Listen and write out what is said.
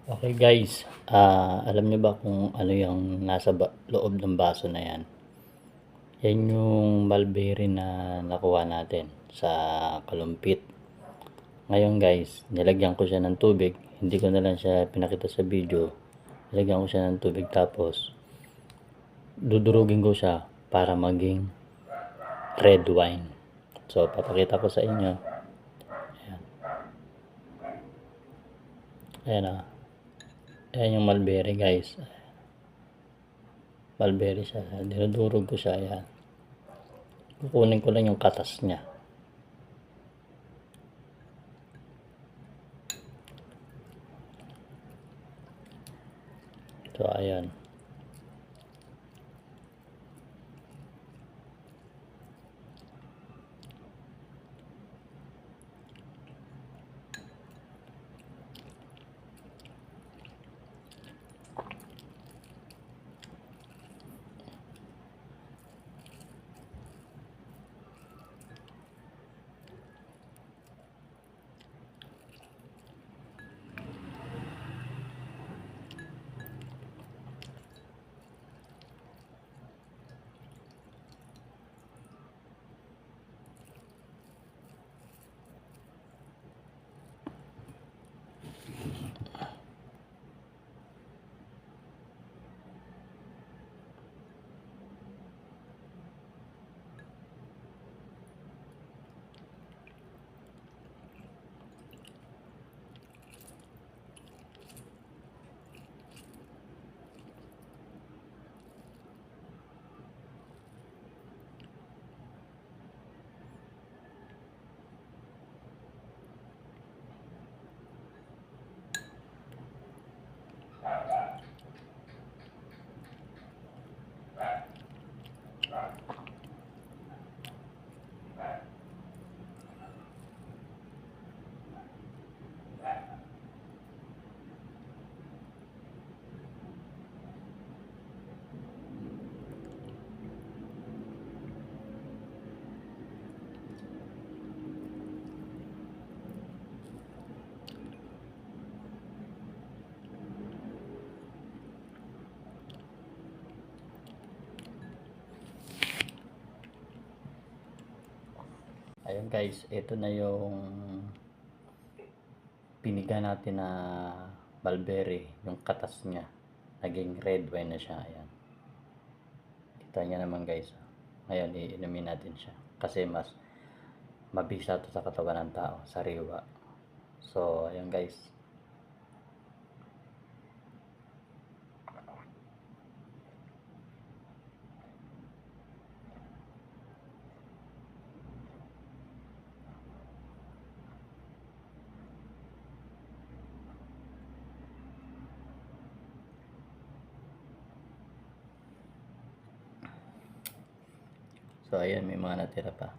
Okay guys, alam niyo ba kung ano yung nasa loob ng baso na yan? Yan yung mulberry na nakuha natin sa kalumpit. Ngayon guys, nilagyan ko siya ng tubig. Hindi ko na lang siya pinakita sa video. Nilagyan ko siya ng tubig tapos dudurugin ko siya para maging red wine. So, papakita ko sa inyo. Ayan. Ayan ah. Ayan yung mulberry guys. Mulberry siya. Dinudurog ko siya. Ayan. Kukunin ko lang yung katas niya. So, ayan. Ayun guys, ito na yung piniga natin na mulberry, yung katas niya. Naging red wine na siya. Ayan. Kita niya naman guys. Ngayon, iinumin natin siya. Kasi mas mabisa to sa katawan ng tao, sariwa. So, ayun guys. So, ayan, may mga natira pa.